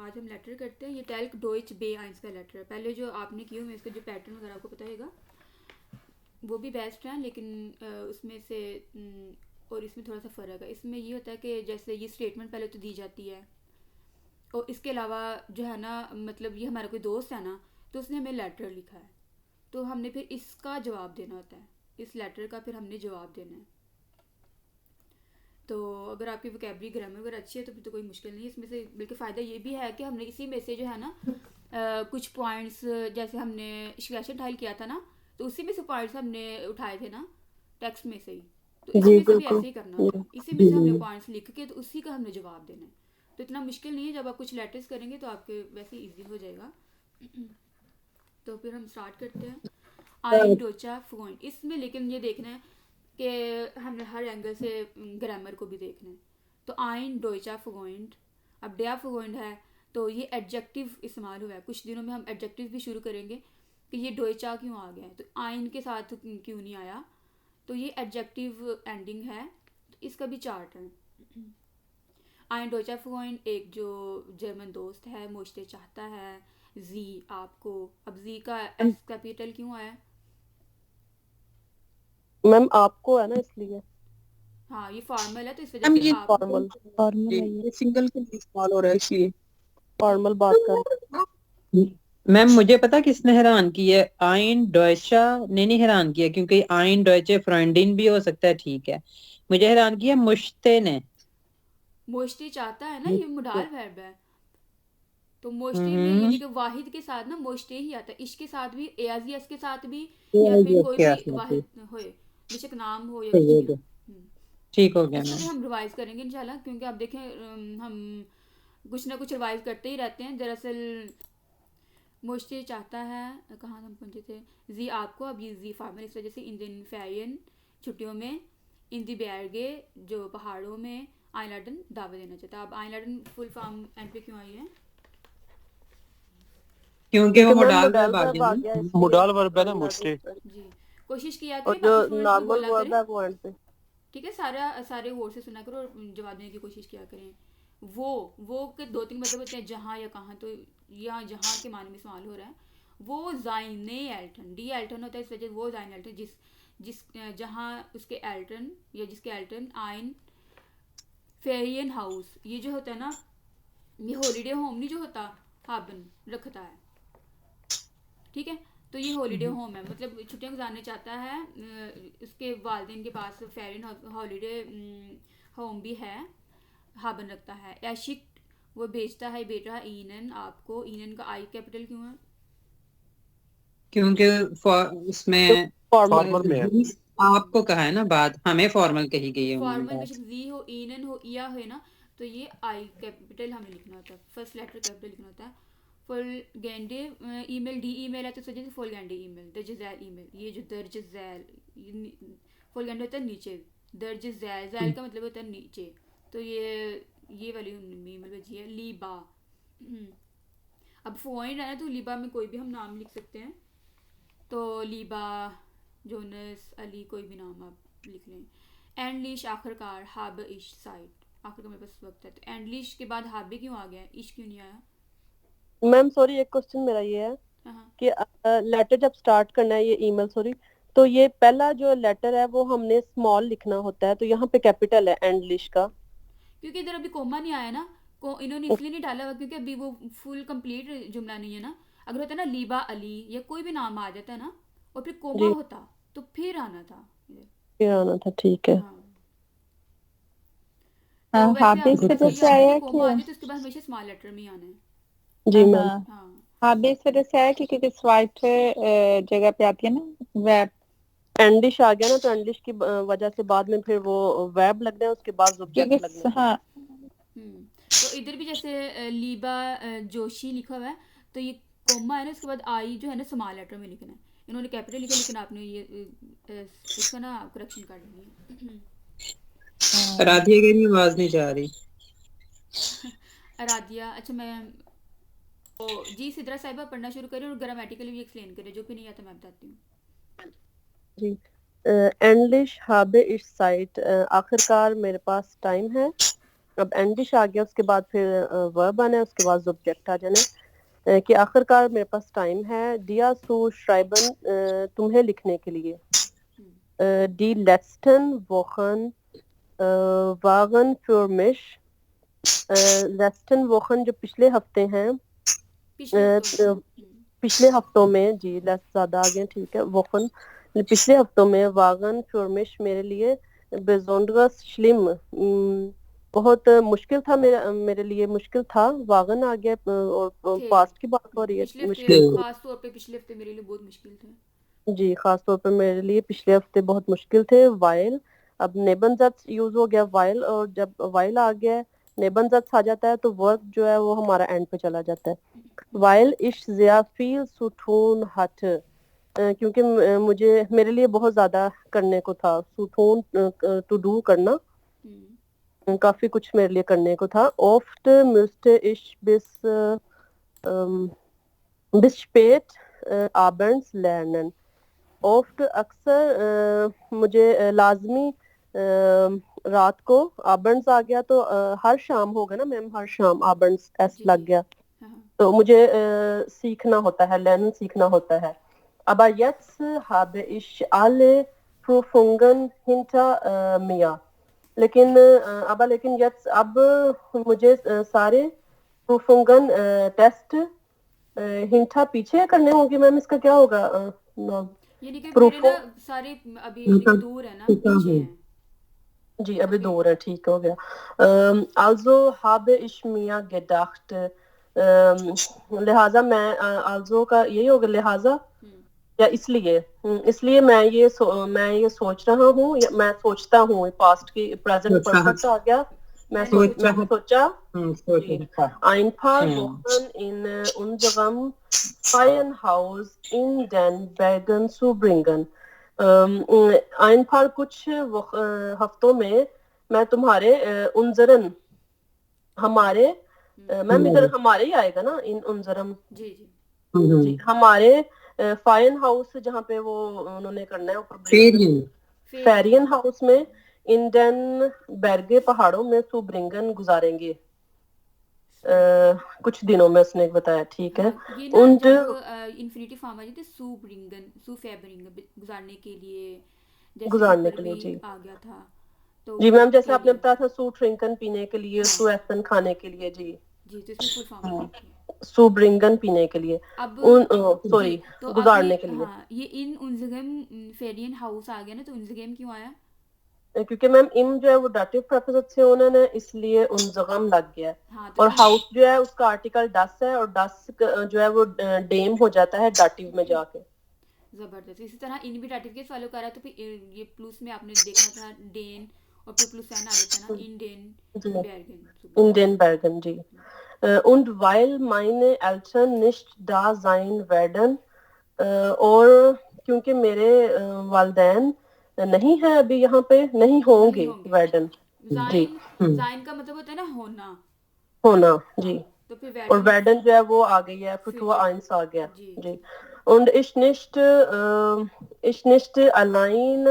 آج ہم لیٹر کرتے ہیں. یہ ٹیلک ڈوئچ بے آئنس کا لیٹر ہے. پہلے جو آپ نے کیے ہوئے اس کا جو پیٹرن وغیرہ آپ کو پتہ ہوگا وہ بھی بیسٹ ہیں, لیکن اس میں سے اور اس میں تھوڑا سا فرق ہے. اس میں یہ ہوتا ہے کہ جیسے یہ اسٹیٹمنٹ پہلے تو دی جاتی ہے, اور اس کے علاوہ جو ہے نا مطلب یہ ہمارا کوئی دوست ہے نا, تو اس نے ہمیں لیٹر لکھا ہے, تو ہم نے پھر اس کا جواب دینا ہوتا ہے, اس لیٹر کا پھر ہم نے جواب دینا ہے. تو اگر آپ کی وکیبلری گرامر وغیرہ اچھی ہے تو پھر تو کوئی مشکل نہیں ہے اس میں سے. بلکہ فائدہ یہ بھی ہے کہ ہم نے اسی میں سے جو ہے نا کچھ پوائنٹس, جیسے ہم نے اسکریشن ٹائل کیا تھا نا, تو اسی میں سے پوائنٹس ہم نے اٹھائے تھے نا ٹیکسٹ میں سے ہی, تو اس جی میں سے بھی بالکل. ایسے ہی کرنا ہوتا ہے. اسی میں سے ہم نے پوائنٹس لکھ کے تو اسی کا ہم نے جواب دینا ہے. تو اتنا مشکل نہیں ہے, جب آپ کچھ لیٹرز کریں گے تو آپ کے ویسے ایزی ہو جائے گا. تو پھر ہم اسٹارٹ کرتے ہیں. آئن ڈوچا فوائنٹ, اس میں لیکن یہ دیکھنا ہے کہ ہم نے ہر اینگل سے گرامر کو بھی دیکھنا ہے. تو آئن ڈوچا فوائنٹ, اب ڈیا فوائنٹ ہے تو یہ ایڈجیکٹیو استعمال ہوا ہے. کچھ دنوں میں ہم ایڈجیکٹیو بھی شروع کریں گے کہ یہ ڈوئچا کیوں آ گیا ہے, تو آئن کے ساتھ کیوں نہیں آیا, تو یہ ایڈجیکٹیو اینڈنگ ہے. تو اس کا بھی چارٹ ہے. آئن ڈوچا فوائنٹ ایک جو جرمن دوست ہے موشتے چاہتا ہے زی آپ کو. اب زی کا ایس کیپیٹل کیوں آیا؟ میم آپ کو ہے نا اس لیے. ہاں یہ فارمل ہے تو اس وجہ میم سے یہ آپ. فارمل جی یہ سنگل کے لیے استعمال ہو رہا ہے اس لیے. فارمل بات کر. میم مجھے پتا کس نے حیران کی ہے, آئن ڈویچا نے نہیں حیران کیا, کیونکہ آئن ڈویچے فرینڈین بھی ہو سکتا ہے, ٹھیک ہے. مجھے حیران کیا مشتے نے. موشتے چاہتا ہے نا, یہ مڈال ورب ہے. تو موشتے میں ہوں یعنی کہ واحد کے ساتھ نا موشتے ہی آتا ہے. عشق کے ساتھ بھی, ایازیس کے ساتھ بھی, یا پھر کوئی بھی واحد ہوئے بے نام ہو یا کچھ بھی نا. ٹھیک ہو گیا اس کو بھی میم. ہم ریوائز کریں گے انشاءاللہ, کیونکہ آپ دیکھیں ہم کچھ نہ کچھ ریوائز کرتے ہی رہتے ہیں. دراصل موشتے چاہتا ہے, کہاں ہم پہنچے تھے, زی آپ کو. اب یہ زی فارمل اس وجہ سے ان دن فیرین چھٹیوں میں, ان دی بیرگے جو پہاڑوں میں, آئن لارڈن دعوت دینا چاہتا ہے. اب آئن لارڈن فل فارم اینڈ پہ کیوں آئی ہے؟ کیونکہ وہ کیونکہ میم موڈال موڈل ورب آ ورب گیا آ نا. گیا اس لیے. موڈال ورب ہے نا آئن لارڈن مجھتے. پہ. جی کوشش کیا اور کریں جو باقی اسٹوڈنٹس بھی نارمل بولا ورب کریں, ہے وہ اینڈ پہ. ٹھیک ہے. سارے ورڈ سے سنا کرو اور جواب دینے کی کوشش کیا کریں. وہ کے دو تین مطلب ہوتے ہیں, جہاں یا کہاں, تو یہاں جہاں کے معنی میں استعمال ہو رہا ہے. وہ زائن ایلٹن, ڈی ایلٹن ہوتا ہے, اس وجہ وہ زائن ایلٹن جس جہاں اس کے ایلٹن یا جس کے ایلٹن آئن فیرین ہاؤس, یہ جو ہوتا ہے نا, یہ ہالیڈے ہوم نہیں جو ہوتا ہابن رکھتا ہے, ٹھیک ہے. تو یہ ہالیڈے ہوم ہے, مطلب چھٹیاں گزارنے چاہتا ہے. اس کے والدین کے پاس فیرین ہالیڈے ہوم بھی ہے, ہابن رکھتا ہے. ایشک وہ بیچتا ہے بیٹا اینن آپ کو. اینن کا آئی کیپٹل کیوں ہے؟ کیونکہ اس میں فارمل. فارمل میں ہے. آپ کو کہا ہے نا, بات ہمیں فارمل کہی گئی ہے انہوں نے فارمل بے بات. شک زی ہو, اینن ہو, یا ہے نا, تو یہ آئی کیپٹل ہمیں لکھنا ہوتا ہے, فرسٹ لیٹر کیپٹل لکھنا ہوتا ہے. فل گینڈے ای میل, ڈی ای میل ہے تو اس وجہ سے فل گینڈے ای میل. درج ذیل ای میل, یہ جو درج ذیل فل گینڈے ہوتا ہے نیچے, درج ذیل, ذیل کا مطلب ہوتا ہے نیچے. تو یہ والی ای میل بھیجی ہے. لیبا, اب فوائنٹ ہے نا تو لیبا میں کوئی بھی ہم نام لکھ سکتے ہیں. تو لیبا, جونس, علی, کوئی بھی نام آپ لکھ لیں. اینڈ لیش آخر کار, ہاب عش سائٹ, آخر کا میرے پاس وقت ہے. تو اینڈ لیش کے بعد ہابے کیوں آ گیا, عش کیوں نہیں آیا؟ میم سوری ایک کوشچن میرا یہ ہے ہاں کہ لیٹر جب سٹارٹ کرنا ہے, یہ ای میل سوری, تو یہ پہلا جو لیٹر ہے وہ ہم نے اسمال لکھنا ہوتا ہے, تو یہاں پہ کیپیٹل ہے اینڈ لش کا. کیونکہ ادھر ابھی کوما نہیں آیا نا, انہوں نے اس لیے نہیں ڈالا ہوا کیونکہ ابھی وہ فل کمپلیٹ جملہ نہیں ہے نا. اگر ہوتا نا لیبا علی یا کوئی بھی نام آ جاتا ہے نا اور پھر کوما جی ہوتا تو پھر آنا تھا ادھر. پھر آنا تھا, ٹھیک ہے. ہاں تو ویسے آپ ہابے کو اس بس وجہ یہ سے یاد ہے کہ آیا کوما کہ آ جائے تو اس کے بعد ہمیشہ اسمال لیٹر میں ہی آنا ہے. جی میم. ہاں ہاں ہابے اس وجہ سے آیا کیونکہ سوائٹ جگہ پہ آتی ہے نا ویب. اینڈش آ گیا نا, تو اینڈش کی وجہ سے بعد میں پھر وہ ویب لگنا ہے, اس کے بعد کیونکہ سبجیکٹ لگنا ہے. ہاں تو ادھر بھی جیسے لیبا جوشی لکھا ہوا ہے, تو یہ کوما ہے نا, اس کے بعد آئی جو ہے نا اسمال لیٹر میں لکھنا ہے. انہوں نے کیپٹل لکھا لیکن آپ نے یہ اس کا نا کریکشن کر دینی ہے. رادھیا کی بھی آواز نہیں جا رہی. ارادیہ, اچھا میں جی سدرا صاحبہ پڑھنا شروع کریں اور گرامیٹیکلی بھی ایکسپلین کریں, جو بھی نہیں آتا میں بتاتی ہوں. جی. اینڈلش ہاب عش سائٹ, آخر کار میرے پاس ٹائم ہے. اب اینڈش آ گیا, اس کے بعد پھر ورب آنا ہے, اس کے بعد سبجیکٹ آ جانا ہے کہ آخر کار میرے پاس ٹائم ہے. ڈیا سو شرائبن, تمہیں لکھنے کے لیے. ڈی لیٹسٹن ووخن واغن فور مش. لیٹسٹن ووخن جو پچھلے ہفتے ہیں, پچھلے ہفتوں میں, جی لیس زیادہ آ گئے, ٹھیک ہے. ووخن پچھلے ہفتوں میں, واغن فورمش میرے لیے, بیزونڈرس شلم بہت مشکل تھا, میرے لیے مشکل تھا. واغن آ گیا اور پاسٹ کی بات ہو رہی ہے, مشکل. خاص طور پہ پچھلے ہفتے میرے لیے بہت مشکل تھے. جی خاص طور پہ میرے لیے پچھلے ہفتے بہت مشکل تھے. وائل, اب نیبنزت یوز ہو گیا وائل, اور جب وائل آ گیا نیبنزت آ جاتا ہے تو ورک جو ہے وہ ہمارا اینڈ پہ چلا جاتا ہے. وائل اش زیافیل ستون ہتھ, کیونکہ مجھے میرے لیے بہت زیادہ کرنے کو تھا. ستون ٹو ڈو کرنا, کافی کچھ میرے لیے کرنے کو تھا. اوفٹ مسٹ اش بس بسپیٹ آبرنس لرنن. اوفٹ اکثر مجھے لازمی رات کو. آبرنس آ گیا تو ہر شام ہوگا نا میم, ہر شام آبرنس ایس لگ گیا تو مجھے سیکھنا ہوتا ہے, لرن سیکھنا ہوتا ہے. aber jetzt habe ich alle Prüfungen hinter mir. لیکن jetzt اب مجھے سارے Prüfungen ٹیسٹ ہنٹا پیچھے کرنے ہوں گے. میم اس کا کیا ہوگا؟ یعنی کہ میرے نا سارے ابھی دور ہے نا, پیچھے ہیں. جی ابھی دور ہے, ٹھیک ہو گیا. also habe ich mir gedacht, لہٰذا میں, also کا یہی ہوگا لہٰذا یا اس لیے میں یہ سوچ رہا ہوں, میں سوچتا ہوں. پاسٹ کی پریزنٹ پرفیکٹ آ گیا, میں سوچا. ein paar Wochen in unserem freien Haus in den Bergen zu bringen. ein paar کچھ ہفتوں میں تمہارے انزرن, ہمارے, میم ادھر ہمارے ہی آئے گا نا ان انزرم, جی ہمارے فائن ہاؤس جہاں پہ وہ انہوں نے کرنا ہے, فیرین ہاؤس میں, انڈین بیرگے پہاڑوں میں سوبرنگن گزاریں گے کچھ دنوں میں, اس نے بتایا, ٹھیک ہے. انفینیٹی فارم آ جاتے سو برنگن, سو فیبرنگن, گزارنے کے لیے, گزارنے کے لیے, جی آ گیا تھا. تو جی میم جیسے آپ نے بتایا تھا سو ٹرنکن پینے کے لیے, سو ایسن کھانے کے لیے, جی جی تو اس میں فل فارم آ جاتی ہے سو برنگن پینے کے لیے, اب سوری گزارنے کے لیے. ہاں یہ ان انزگم فیرین ہاؤس آ گیا نا, تو انزگم کیوں آیا؟ کیونکہ میم ام جو ہے وہ ڈاٹیو پریپوزٹ سے انہوں نے, اس لیے انزغم لگ گیا. اور ہاؤس جو ہے اس کا آرٹیکل ڈس ہے, اور ڈس جو ہے وہ ڈیم ہو جاتا ہے ڈاٹیو میں جا کے. زبردست. اسی طرح ان بھی ڈاٹیو کے فالو کر رہا ہے, تو پھر یہ پلوس میں آپ نے دیکھا تھا ڈین, اور پھر پلوس این آ جاتا ہے نا, انڈین بیرگن, جی. und weil meine Eltern nicht da sein werden, اور کیونکہ میرے والدین نہیں ہیں ابھی یہاں پہ, نہیں ہوں گے. ویڈن, جی زائن کا مطلب ہوتا ہے نا ہونا, جی. اور ویڈن جو ہے وہ آ گئی ہے, فٹوا آئنس آ گیا, جی. und ich nicht allein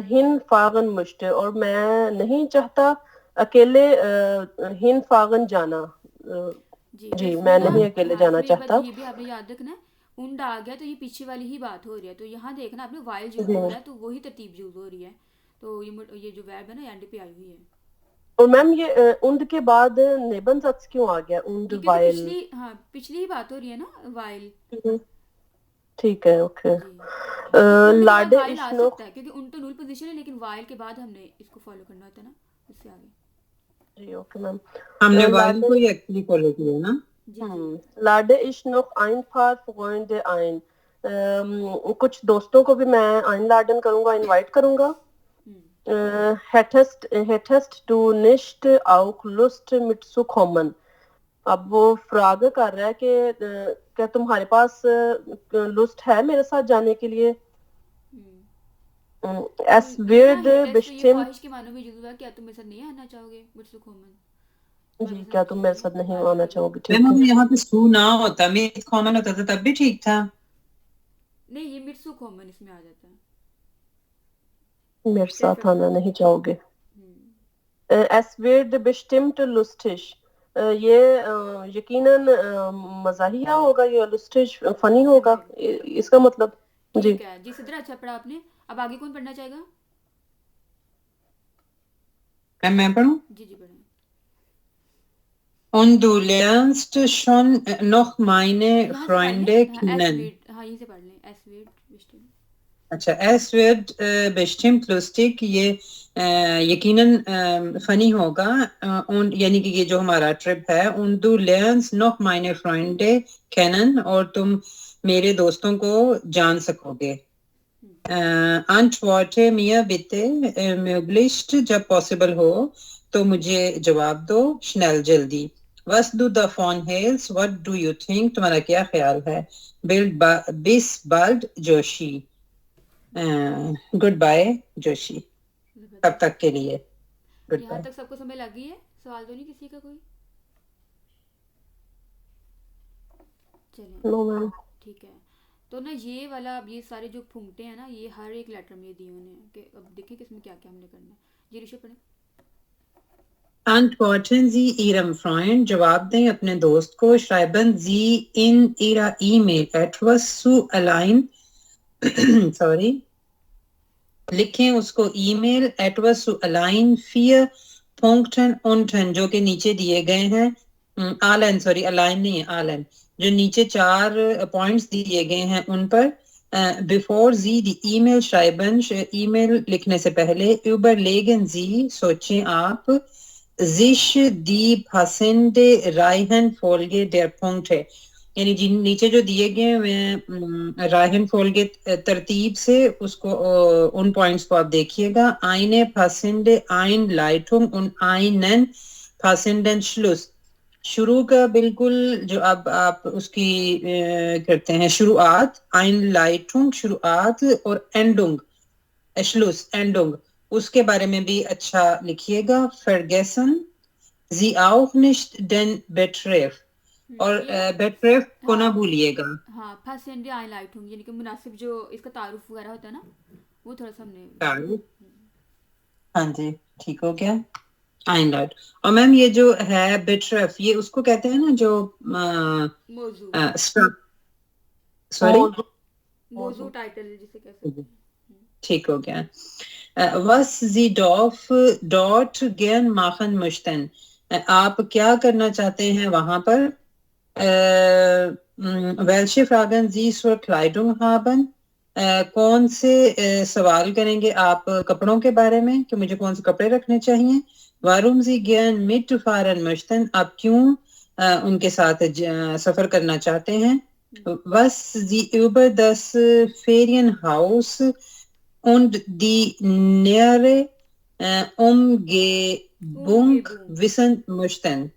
hinfahren möchte, اور میں نہیں چاہتا اکیلے hinfahren جانا, جی میں نہیں اکیلے جانا چاہتا. یہ بھی آپ نے یاد رکھنا, انڈ آ گیا تو یہ پیچھے والی ہی بات ہو رہی ہے, تو یہاں دیکھنا آپ نے وائل یوز ہو رہا ہے, تو وہی ترتیب یوز ہو رہی ہے, تو یہ جو ویرب ہے نا اینڈ پہ آئی ہوئی ہے. اور میم یہ انڈ کے بعد نیبن سچ کیوں آ گیا؟ انڈ وائل, پچھلی ہی بات ہو رہی ہے نا, وائل, ٹھیک ہے, اوکے. لاڈے آ سکتا ہے کیونکہ ان تو نول پوزیشن ہے, لیکن وائل کے بعد ہم نے اس کو فالو کرنا ہوتا ہے نا, اس سے آگے. جی اوکے میم, ہم نے وائل کو ہی ایکچولی فالو کیا نا. لاڈے ich noch ein paar Freunde ein, کچھ دوستوں کو بھی میں ein laden کروں گا, انوائٹ کروں گا. hättest du nicht auch Lust mitzukommen. اب وہ فراغ کر رہا ہے کہ کیا تمہارے پاس لسٹ ہے میرے ساتھ جانے کے لیے. es wird bestimmt, خواہش کے معنوں میں یوز ہوا, کیا تم میرے ساتھ نہیں آنا چاہو گے, mitzukommen, جی کیا تم میرے ساتھ نہیں آنا چاہو گے. ٹھیک ہے, یہاں پہ سو نہ ہوتا, میت کامن ہوتا تب بھی ٹھیک تھا. نہیں یہ mitzukommen اس میں آ جاتا ہے, میرے ساتھ آنا نہیں چاہو گے. Es wird bestimmt lustig. یہ یقیناً مزاحیہ ہوگا یا lustig فنی ہوگا اس کا مطلب جی ٹھیک ہے جی صدر اچھا پڑھا آپ نے. اب آگے کون پڑھنا چاہے گا؟ میں پڑھوں. جی جی پڑھیں. Und du lernst schon noch meine یہاں سے پڑھ Freunde لیں. ہاں ایس kennen. ویٹ ہاں یہیں سے پڑھ لیں. ایس ویٹ bestimmt. اچھا es wird bestimmt lustig یہ یقیناً فنی ہوگا und یعنی کہ یہ جو ہمارا ٹرپ ہے und du lernst noch meine Freunde kennen اور تم میرے دوستوں کو جان سکو گے. antworte mir bitte möglichst جب possible ہو تو مجھے جواب دو schnell جلدی. was du davon hältst what do you think تمہارا کیا خیال ہے. bis bald Joshi. Good bye Joshi. اب تک کے لیے گڈ یہاں بائے. تک سب کو سمجھ لگی ہے؟ سوال تو نہیں کسی کا کوئی؟ چلیں نو میم ٹھیک ہے. تو نا یہ والا اب یہ سارے جو پھونکتے ہیں نا یہ ہر ایک لیٹر میں دیے انہیں کہ اب دیکھیں کہ اس میں کیا کیا ہم نے کرنا ہے. جی رشو پڑھیں. Antworten Sie Ihrem Freund جواب دیں اپنے دوست کو. schreiben Sie in Ihrer E-Mail etwas zu allein sorry لکھیں اس کو ای میل etwas zu allein 4 Punkten unten جو کہ نیچے دیے گئے ہیں. آلن سوری الائن نہیں ہے آلن جو نیچے 4 پوائنٹس دیے گئے ہیں ان پر. before Sie die E-Mail schreiben ای میل لکھنے سے پہلے. überlegen Sie سوچیں آپ. sich die passende Reihenfolge der Punkte یعنی نیچے جو دیے گئے ہوئے Reihenfolge ترتیب سے اس کو ان پوائنٹس کو آپ دیکھیے گا. eine passende Einleitung und einen passenden Schluss شروع کا بالکل جو اب آپ اس کی کرتے ہیں شروعات Einleitung شروعات اور Endung Schluss Endung اس کے بارے میں بھی اچھا لکھیے گا. vergessen Sie auch nicht den Betreff اور Betreff کو نہ بھولیے گا. ہاں پسند آئی لائٹ ہوں یعنی کہ مناسب جو اس کا تعارف وغیرہ ہوتا ہے نا وہ تھوڑا سا ہم نے ہاں جی ٹھیک ہو گیا. Einleitung اور میم یہ جو ہے Betreff یہ اس کو کہتے ہیں نا جو موضوع سوری موضوع ٹائٹل جسے کہہ سکتے ہیں. ٹھیک ہو گیا. was Sie dort gern machen möchten آپ کیا کرنا چاہتے ہیں وہاں پر. welche Fragen Sie zur Kleidung haben کون سے سوال کریں گے آپ کپڑوں کے بارے میں کہ مجھے کون سے کپڑے رکھنے چاہیے. warum Sie gern mitfahren möchten آپ کیوں ان کے ساتھ سفر کرنا چاہتے ہیں. was Sie über das Ferienhaus und die nähere Umgebung wissen möchten.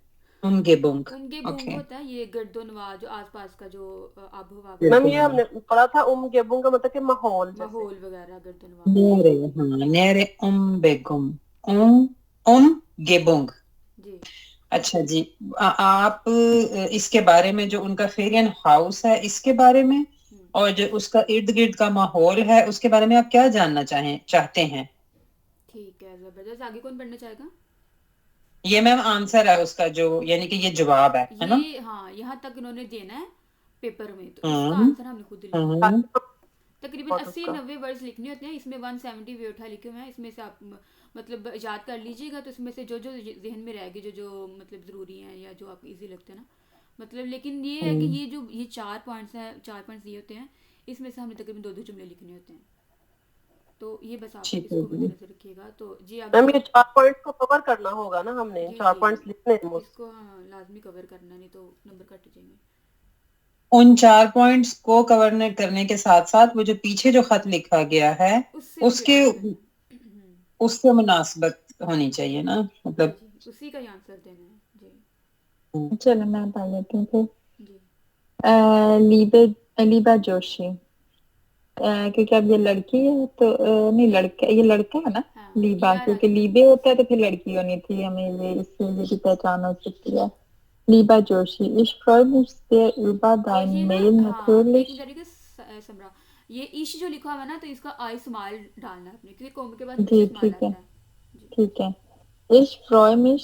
Umgebung okay. ہوتا ہے یہ گرد و نواح جو آس پاس کا جو آب و ہوا میم یہ ہم نے پڑھا تھا گیبوں کا مطلب کہ ماحول ماحول وغیرہ گرد و نواح. nähere ہاں nähere Umgebung Umgebung جی اچھا جی. آپ اس کے بارے میں جو ان کا فیرین ہاؤس ہے اس کے بارے میں اور جو اس کا ارد گرد کا ماحول ہے اس کے بارے میں آپ کیا جاننا چاہتے ہیں. ٹھیک ہے زبردست. آگے کون پڑھنا چاہے گا؟ یہ میم آنسر ہے اس کا جو یعنی کہ یہ جواب ہے نا. یہ ہاں یہاں تک انہوں نے دینا ہے پیپر میں تو اس کا آنسر ہم نے خود لکھنا ہے. تقریباً 80-90 ورڈز لکھنے ہوتے ہیں. اس میں 170 ویوٹھا لکھے ہوئے ہیں. اس میں سے آپ مطلب یاد کر لیجیے گا تو اس میں سے جو جو ذہن میں رہے گی جو مطلب ضروری ہیں یا جو آپ ایزی لگتے ہیں نا مطلب. لیکن یہ ہے کہ یہ 4 پوائنٹس ہیں 4 پوائنٹس یہ ہوتے ہیں اس میں سے ہم نے تقریباً 2 جملے لکھنے ہوتے ہیں. تو یہ بس آپ اس کو مد نظر رکھیے گا. تو جی اب میم یہ 4 پوائنٹس کو کور کرنا ہوگا نا ہم نے 4 پوائنٹس لکھنے ہیں اس کو لازمی کور کرنا نہیں تو نمبر کٹ جائیں گے. ان 4 پوائنٹس کو کور کرنے کے ساتھ ساتھ وہ جو پیچھے جو خط لکھا گیا ہے اس سے مناسبت ہونی چاہیے نا مطلب اسی کا آنسر دینا ہے. جی چلو میں پڑھ لیتی ہوں پھر. جی لیبا جوشی کیونکہ اب یہ لڑکی ہے تو نہیں لڑکا یہ لڑکا ہے نا لیبا کیونکہ لیبے ہوتا ہے تو پھر لڑکی ہونی تھی ہمیں یہ اس سے یہ کی پہچان ہو سکتی ہے. لیبا Joshi ich freue mich sehr über dein Mail natürlich. سمرا یہ ایش جو لکھا ہوا ہے نا تو اس کا آئی اسمال ڈالنا ہے اپنے کیونکہ کوم کے بعد جی اسمال ٹھیک ہے آتا ہے. ٹھیک ہے. Ich freue mich,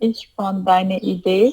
ich von deiner Idee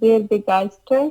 sehr begeistert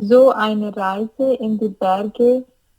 so eine Reise in die Berge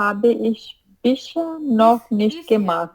habe ich bisher noch nicht gemacht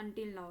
until now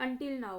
until now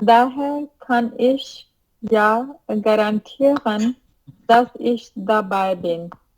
daher kann ich ja garantieren dass ich dabei bin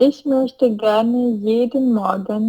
ich möchte gerne jeden Morgen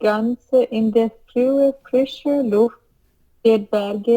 ganz in der Frühe frische Luft der Berge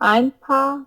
ein paar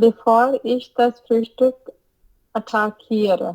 bevor ich das Frühstück attackiere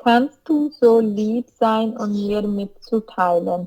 kannst du so lieb sein und mir mitzuteilen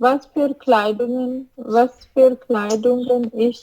was für Kleidungen ich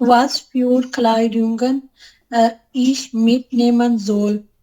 Was für Kleidungen ich mitnehmen soll?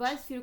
Was für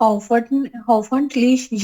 hoffentlich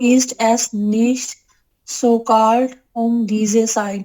ist es nicht so kalt diese Zeit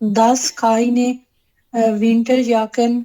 das keine Winterjacken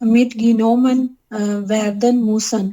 mitgenommen werden müssen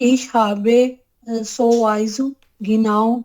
ich habe sowieso genau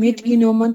mitgenommen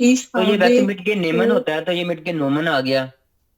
Ich تو یہ ویسے habe مٹ کے neon ہوتا ہے تو یہ مٹ کے نومن آ گیا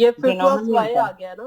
یہ پھر جنومن پلس نہیں وائی ہوتا آ گیا نا.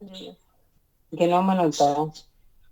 جی گنومن ہوتا ہے.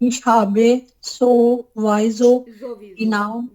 ich habe sowieso sowieso genau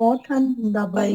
Worten dabei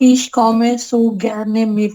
ich komme so gerne mit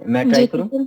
میں ٹرائی کروں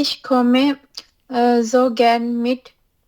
ich komme so gern mit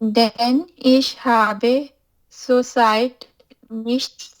denn ich habe zurzeit nichts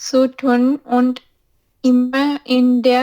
zu tun und immer in der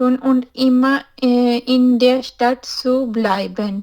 tun und immer in der Stadt zu bleiben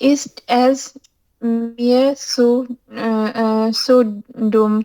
ist es mir so dumm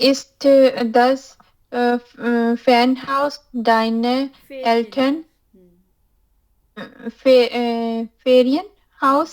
ist das Fanhaus deine Eltern Ferienhaus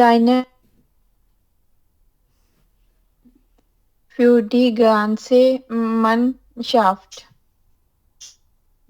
deine für die ganze Mannschaft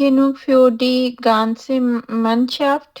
genug für die ganze Mannschaft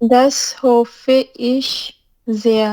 Das hoffe ich sehr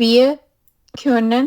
wir können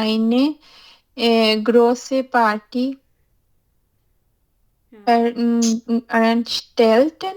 eine große Party Anstalten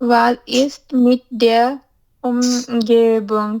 Was ist mit der Umgebung?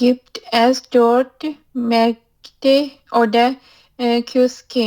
gibt es dort Märkte oder Kioske?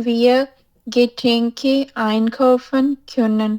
wir Getränke einkaufen können.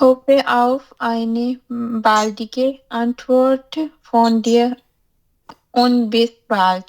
Hoffe auf eine baldige Antwort von dir und bis bald.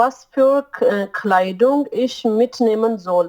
was für Kleidung ich mitnehmen soll.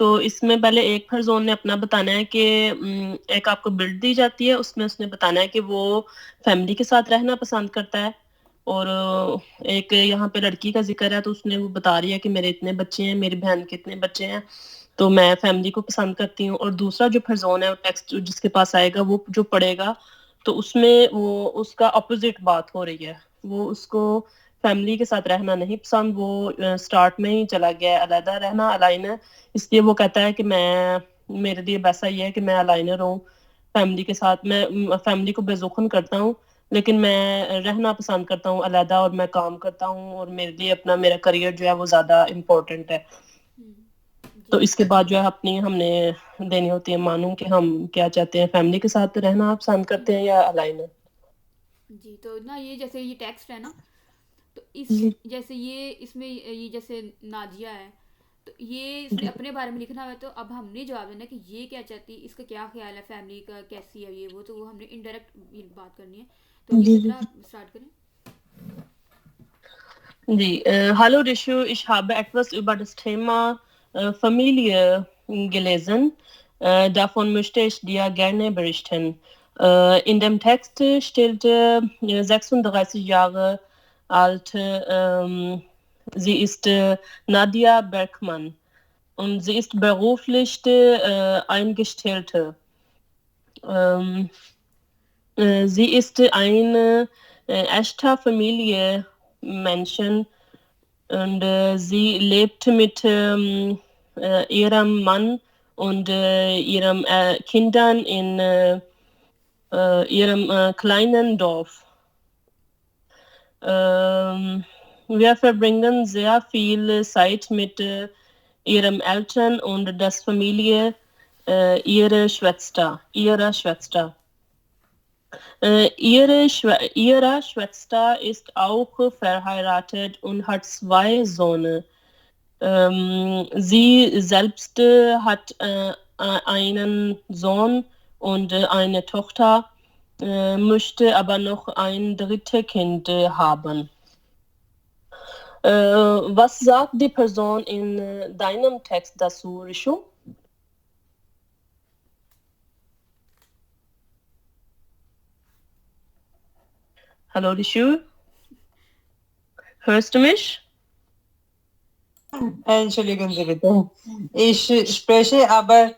تو اس میں پہلے ایک فرزون نے اپنا بتانا ہے کہ ایک آپ کو بلڈ دی جاتی ہے, اس میں اس نے بتانا ہے کہ وہ فیملی کے ساتھ رہنا پسند کرتا ہے, اور ایک یہاں پہ لڑکی کا ذکر ہے تو اس نے وہ بتا رہی ہے کہ میرے اتنے بچے ہیں, میری بہن کے اتنے بچے ہیں, تو میں فیملی کو پسند کرتی ہوں. اور دوسرا جو فرزون ہے ٹیکسٹ جس کے پاس آئے گا وہ جو پڑھے گا تو اس میں وہ اس کا اپوزٹ بات ہو رہی ہے, وہ اس کو فیملی کے ساتھ رہنا نہیں پسند, وہ سٹارٹ میں ہی چلا گیا ہے علیحدہ رہنا, الائنر, اس لیے وہ کہتا ہے کہ میرے لیے ویسا ہی ہے کہ میں الائنر ہوں, فیملی کے ساتھ میں فیملی کو بے زخم کرتا ہوں لیکن میں رہنا پسند کرتا ہوں علیحدہ, اور میں کام کرتا ہوں اور میرے لیے اپنا میرا کریئر جو ہے وہ زیادہ امپورٹنٹ ہے. تو اس کے بعد جو ہے اپنی ہم نے دینی ہوتی ہے معلوم کہ ہم کیا چاہتے ہیں, فیملی کے ساتھ رہنا پسند کرتے ہیں یا الائنر. جی تو نا یہ جیسے یہ ٹیکسٹ ہے نا, تو اس جیسے یہ اس میں یہ جیسے نادیہ ہے تو یہ اس نے اپنے بارے میں لکھنا ہے, تو اب ہم نے جواب دینا کہ یہ کیا چاہتی ہے, اس کا کیا خیال ہے, فیملی کا کیسی ہے یہ وہ, تو وہ ہم نے انڈائریکٹ بات کرنی ہے. تو یہ سترہ اسٹارٹ کریں. جی, hallo Rishu, ich habe etwas über das Thema Familie gelesen. Davon möchte ich dir gerne berichten. In dem Text steht 36 Jahre alt, sie ist Nadia Bergmann und sie ist beruflich Eingestellte. Sie ist ein echter Familienmenschen und sie lebt mit ihrem Mann und ihren Kindern in ihrem kleinen Dorf. Wir verbringen sehr viel Zeit mit ihren Eltern und der Familie ihrer Schwester. Ihre Schwester ist auch verheiratet und hat 2 Söhne. Sie selbst hat einen Sohn und eine Tochter, möchte aber noch ein drittes Kind haben. Was sagt die Person in deinem Text dazu, Rishu? Hallo Rishu? Hörst du mich? Entschuldigen Sie bitte. Ich spreche, aber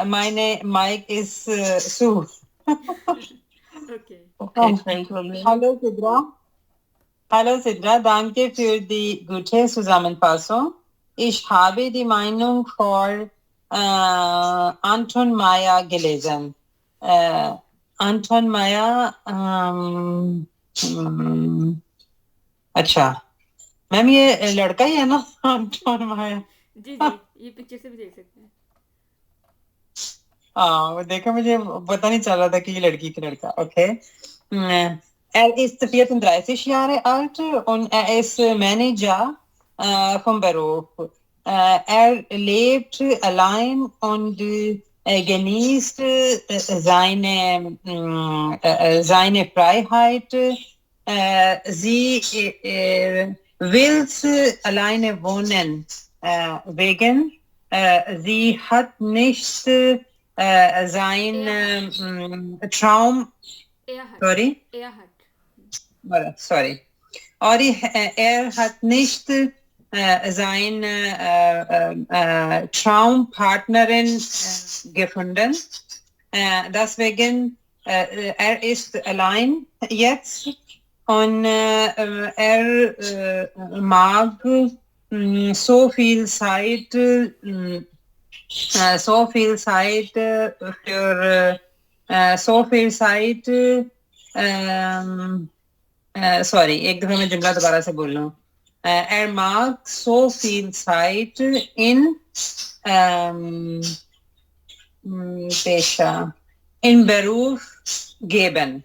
meine Mic ist zu. Okay. Okay, kein Problem. Hallo Sidra, danke für die gute Zusammenfassung. Ich habe die Meinung von Anton Meyer gelesen. Anton Meyer, اچھا میم یہ لڑکا ہی ہے نا انٹون مایا؟ جی جی, یہ picture سے بھی دیکھ سکتے ہیں. ہاں دیکھا, مجھے پتا نہیں چل رہا تھا کہ یہ لڑکی کا لڑکا. Okay. Er ist 34 Jahre alt und er ist Manager vom Beruf. Er lebt allein und genießt seine Freiheit. Sie will alleine wohnen, wegen sie hat nicht sein Traum. Sorry. اور er hat nicht seine Traumpartnerin gefunden. Deswegen er ist allein jetzt und er mag so viel Zeit sorry, ایک دفعہ میں جملہ دوبارہ سے بول رہا ہوں. Er mag so viel Zeit in Beruf geben.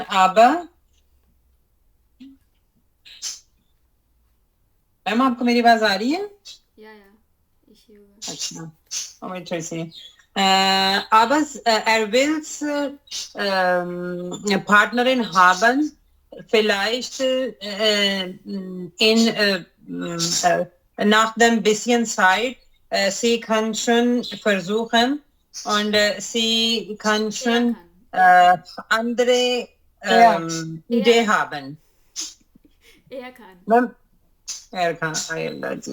Aber میم آپ کو میری بات آ رہی ہے؟ اچھا aber er will Partnerin haben, vielleicht in nach dem bisschen Zeit, sie kann schon versuchen und sie kann schon andere Idee haben. Erkan. Erkan, ay Allah ji,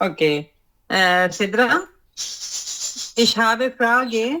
Okay. Sidra, ich habe Frage.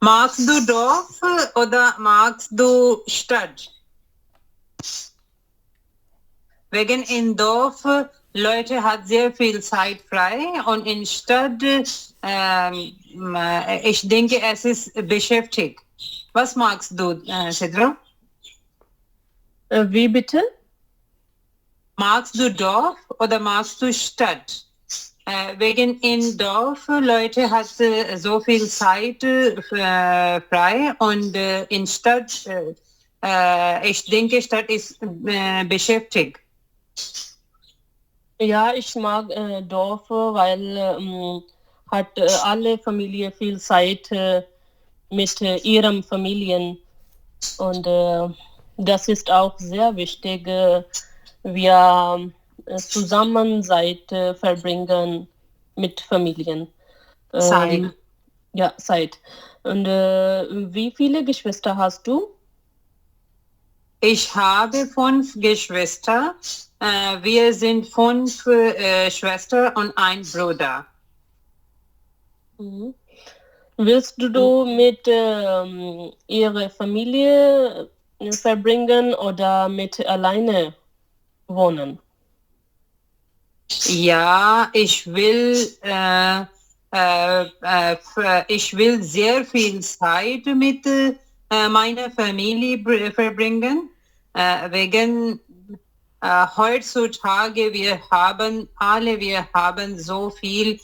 Magst du Dorf oder magst du Stadt? Wegen in Dorf Leute hat sehr viel Zeit frei und in Stadt ich denke es ist beschäftigt. Was magst du, Sidra? Wie bitte? Magst du Dorf oder magst du Stadt? Wegen in Dorf Leute hat so viel Zeit frei und in Stadt ich denke Stadt ist beschäftigt. Ja, ich mag Dorf, weil hat alle Familie viel Zeit mit ihren Familien und das ist auch sehr wichtig. Wir zusammen Zeit verbringen mit Familien. Zeit. Ja, Zeit. Und wie viele Geschwister hast du? Ich habe 5 Geschwister. Wir sind 5 Schwestern und ein Bruder. Mhm. Willst du mit ihrer Familie verbringen oder mit alleine wohnen? Ja, ich will sehr viel Zeit mit meiner Familie verbringen. Wegen heutzutage wir haben so viel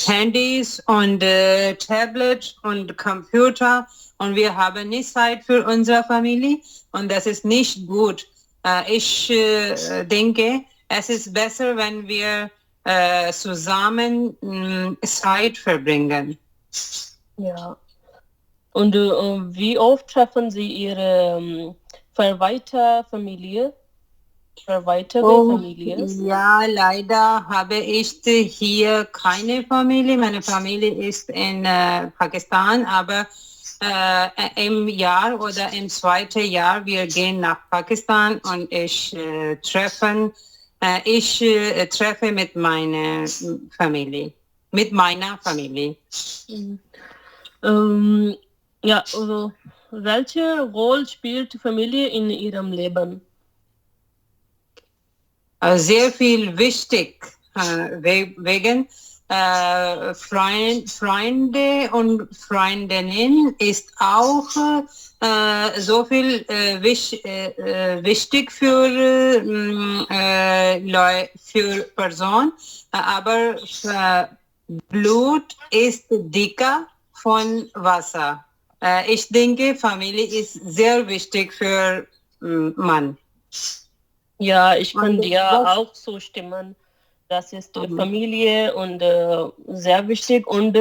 Handys und Tablet und Computer und wir haben nicht Zeit für unsere Familie und das ist nicht gut. Ich denke, es ist besser, wenn wir zusammen Zeit verbringen. Ja. Und wie oft treffen Sie Ihre verwaierte Familie? Ja, leider habe ich hier keine Familie. Meine Familie ist in Pakistan, aber im Jahr oder im 2. Jahr wir gehen nach Pakistan und ich treffe mit meiner Familie. Ja, also, welche Rolle spielt Familie in Ihrem Leben? Sehr viel wichtig, wegen Freunde und Freundinnen ist auch so viel wichtig für Personen, aber Blut ist dicker von Wasser. Ich denke, Familie ist sehr wichtig für Mann. Ja, ich kann dir auch zustimmen. Das ist Familie und sehr wichtig und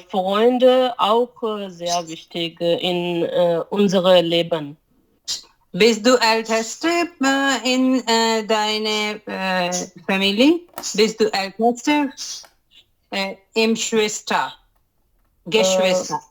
Freunde auch sehr wichtig in unserem Leben. Bist du Älteste in deiner Familie? Bist du Älteste? Im Geschwister.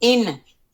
In.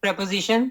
Preposition.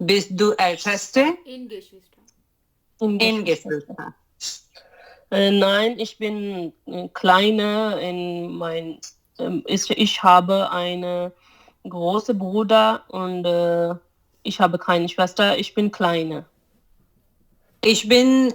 Bist du Älteste? In Geschwister. In Geschwister. Nein, ich bin kleiner ich habe einen großen Bruder und ich habe keine Schwester, ich bin kleiner. Ich bin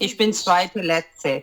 Ich bin zweite letzte.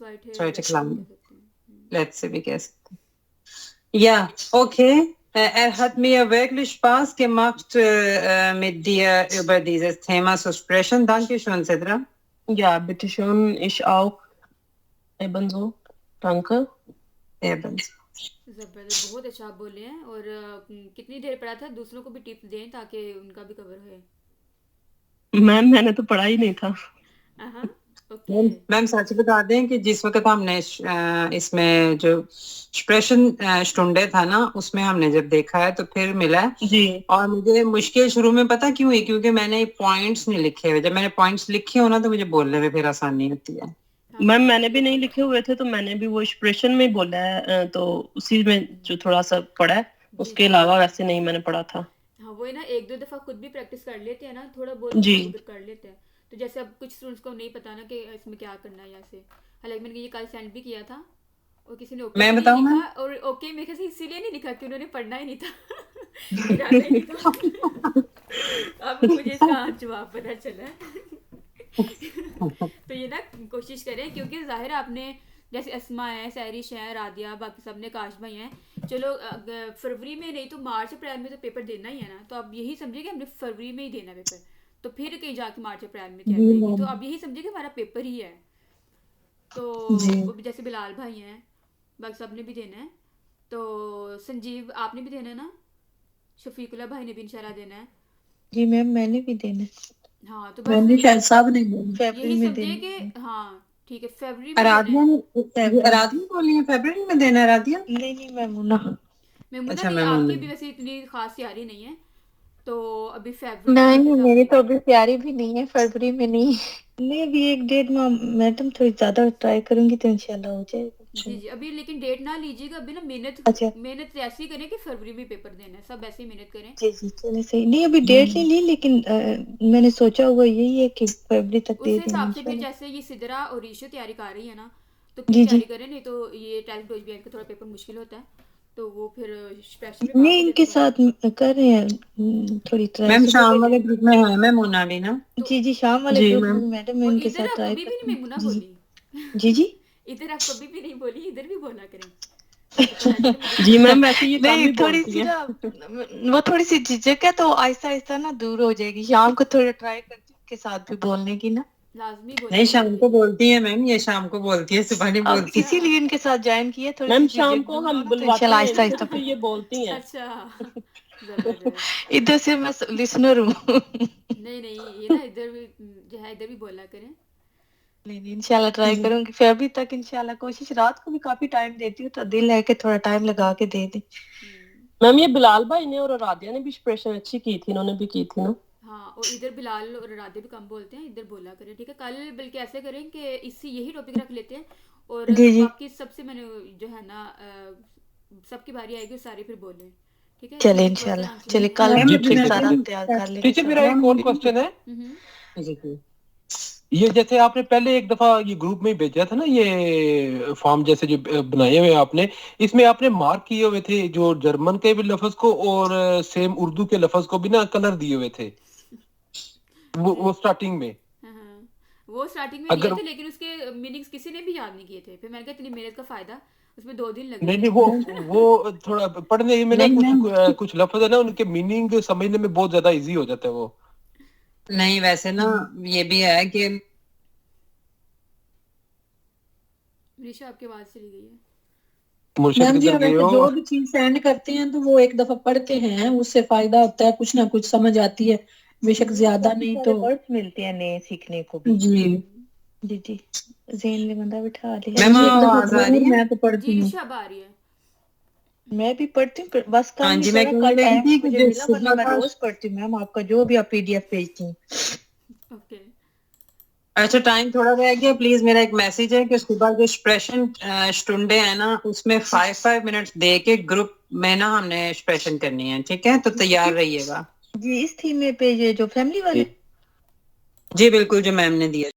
Zweite Klammer. Letzte wie gestern. Ja, okay. Hat mir wirklich Spaß gemacht, mit dir über dieses Thema zu sprechen. Dankeschön, Sidra. Ja, bitteschön, ich auch. Ebenso. Danke. Ebenso. زبردست بہت اچھا آپ بولے ہیں. اور کتنی دیر پڑھا تھا؟ دوسروں کو بھی ٹپس دیں تاکہ ان کا بھی کور ہوئے. میم میں نے تو پڑھا ہی نہیں تھا. میم سچ بتا دیں کہ جس وقت ہم نے اس میں جو ایکسپریشن سٹونڈے تھا نا اس میں ہم نے جب دیکھا ہے تو پھر ملا ہے جی. اور مجھے مشکل شروع میں پتہ کیوں ہوئی کیونکہ میں نے پوائنٹس نہیں لکھے ہوئے. جب میں نے پوائنٹس لکھے ہو نا تو مجھے بولنے میں پھر آسانی ہوتی ہے. میم میں نے بھی نہیں لکھے ہوئے تھے تو میں نے بھی وہ ایکسپریشن میں بولا ہے تو اسی میں جو تھوڑا سا پڑھا ہے اس کے علاوہ ویسے نہیں میں نے پڑھا تھا. ہاں وہ نا ایک دو دفعہ خود بھی پریکٹس کر لیتے ہیں نا تھوڑا بہت کر لیتے ہیں. تو جیسے اب کچھ اسٹوڈنٹس کو نہیں پتا نا کہ اس میں کیا کرنا ہے. ایسے حالانکہ میں نے یہ کل سینڈ بھی کیا تھا اور کسی نے اوکے نہیں لکھا. اور اوکے میرے خیال سے اسی لیے نہیں لکھا کہ انہوں نے پڑھنا ہی نہیں تھا. اب مجھے اس کا جواب پتا چلا. تو یہ نا کوشش کریں کیونکہ ظاہر آپ نے جیسے اسما ہے, سہرش ہے, رادیہ, باقی سب نے, کاش بھائی ہیں, چلو فروری میں نہیں تو مارچ اپریل میں تو پیپر دینا ہی ہے نا. تو اب یہی سمجھے کہ ہم نے فروری میں ہی دینا پیپر. تو پھر کہیں جا کے مارچ اپریل میں تیاری دے گی. تو اب یہی سمجھے کہ ہمارا پیپر ہی ہے. تو جیسے بلال بھائی ہیں, باقی سب نے بھی دینا ہے. تو سنجیو آپ نے بھی دینا ہے نا, شفیق اللہ بھائی نے بھی انشاءاللہ دینا ہے. جی میم میں نے بھی دینا. ہاں تو میں نے بس شاید صاحب نہیں بولا. یہی سمجھے کہ ہاں ٹھیک ہے فیبرری میں ارادیہ بولی ہے فیبرری میں دینا ہے. ارادیہ نہیں میمونہ نہیں, آپ کی بھی ویسے اتنی خاص تیاری نہیں ہے تو ابھی فیبرری نہیں میری تو ابھی تیاری بھی نہیں ہے, فروری میں نہیں. نہیں ابھی ایک ڈیٹ میں میڈم تھوڑی زیادہ ٹرائی کروں گی تو انشاءاللہ ہو جائے گا. جی ابھی لیکن ڈیٹ نہ لیجیے گا ابھی نا. محنت ایسی کریں کہ فروری میں پیپر دینا ہے, سب ایسے ہی محنت کریں. جی چلے صحیح. نہیں ابھی ڈیٹ نہیں لی لیکن میں نے سوچا ہوا یہی ہے کہ فروری تک دے اس دیں. حساب سے پھر جیسے یہ سدرا اور ریشو تیاری کر رہی ہے نا تو پھر تیاری کریں, نہیں تو یہ ٹیلنٹ ڈوج بی کا تھوڑا پیپر مشکل ہوتا ہے تو وہ پھر اسپیشل میں نہیں ان کے ساتھ کر رہے ہیں تھوڑی ٹرائی. میم شام والے گروپ میں ہے میمونہ بھی نا. جی شام والے گروپ میں میڈم میں ان کے ساتھ ٹرائی ادھر آپ کبھی بھی نہیں میمونہ بولی. جی ادھر آپ کبھی بھی نہیں بولی, ادھر بھی بولا کریں. جی میم ویسے یہ نہیں تھوڑی سی نا وہ تھوڑی سی جھجک ہے تو آہستہ آہستہ نا دور ہو جائے گی. شام کو تھوڑا ٹرائی کرتی ہوں کے ساتھ بھی بولنے کی نا. لازمی نہیں شام کو بولتی ہے میم, یہ شام کو بولتی ہے, صبح نہیں بولتی. اسی لیے ان کے ساتھ جوائن کیا تھوڑی میم سی شام کو ہم بلواتے ہیں آہستہ آہستہ تو یہ بولتی ہیں. اچھا ادھر سے میں لسنر ہوں. نہیں یہ نا ادھر بھی جو ہے ادھر بھی بولا کریں. نہیں انشاءاللہ ٹرائی کروں گی. فیبرری تک انشاءاللہ کوشش. رات کو بھی کافی ٹائم دیتی ہوں تو دل ہے کہ تھوڑا ٹائم لگا کے دے دیں. میم یہ بلال بھائی نے اور رادیہ نے بھی ایکسپریشن اچھی کی تھی, انہوں نے بھی کی تھی نا. ہاں اور ادھر بلال اور رادیہ بھی کم بولتے ہیں, ادھر بولا کریں ٹھیک ہے. کل بلکہ ایسے کریں کہ اسی یہی ٹاپک رکھ لیتے ہیں اور باقی سب سے میں نے جو ہے نا سب کی باری آئے گی سارے پھر بولیں ٹھیک ہے. چلے انشاءاللہ چلے کل سارا تیار کر لیں. ٹیچر میرا ایک اور کوسچن ہے. یہ جیسے آپ نے پہلے ایک دفعہ یہ گروپ میں بھیجا تھا نا یہ فارم جیسے جو بنائے ہوئے آپ نے, اس میں آپ نے مارک کیے ہوئے تھے جو جرمن کے بھی لفظ کو اور سیم اردو کے لفظ کو بھی نا کلر دیے ہوئے تھے وہ سٹارٹنگ میں. وہ سٹارٹنگ میں دیے تھے لیکن اس کے میننگز کسی نے بھی یاد نہیں کیے تھے. پھر میں نے کہا اتنی محنت کا فائدہ, اس میں 2 دن لگے. نہیں وہ تھوڑا پڑھنے میں نا کچھ لفظ ہے نا ان کے میننگ سمجھنے میں بہت زیادہ ایزی ہو جاتا ہے وہ. نہیں ویسے نا یہ بھی ہے کہ ریشا آپ کی آواز چلی گئی ہے. میم جی ویسے جو بھی چیز سینڈ کرتے ہیں تو وہ ایک دفعہ پڑھتے ہیں, اس سے فائدہ ہوتا ہے, کچھ نہ کچھ سمجھ آتی ہے, بے شک زیادہ نہیں تو ملتے ہیں نئے سیکھنے کو بھی. جی ذہن میں بندہ بٹھا لے. میں تو پڑھتی ہوں. اب آ رہی ہے. میں بھی پڑھتی ہوں بس کل نہیں پڑھا, کل ٹائم مجھے ملا ورنہ میں روز پڑھتی ہوں میم. آپ کا جو بھی آپ PDF بھیجتی ہیں. اوکے اچھا ٹائم تھوڑا رہ گیا, پلیز میرا ایک میسج ہے کہ صبح جو ایکسپریشن سٹونڈے ہیں نا اس میں 5 منٹس دے کے گروپ میں نا ہم نے ایکسپریشن کرنی ہے, ٹھیک ہے, تو تیار رہیے گا. جی اس تھیم میں پہ جو فیملی والے جی بالکل جو میم نے دیا.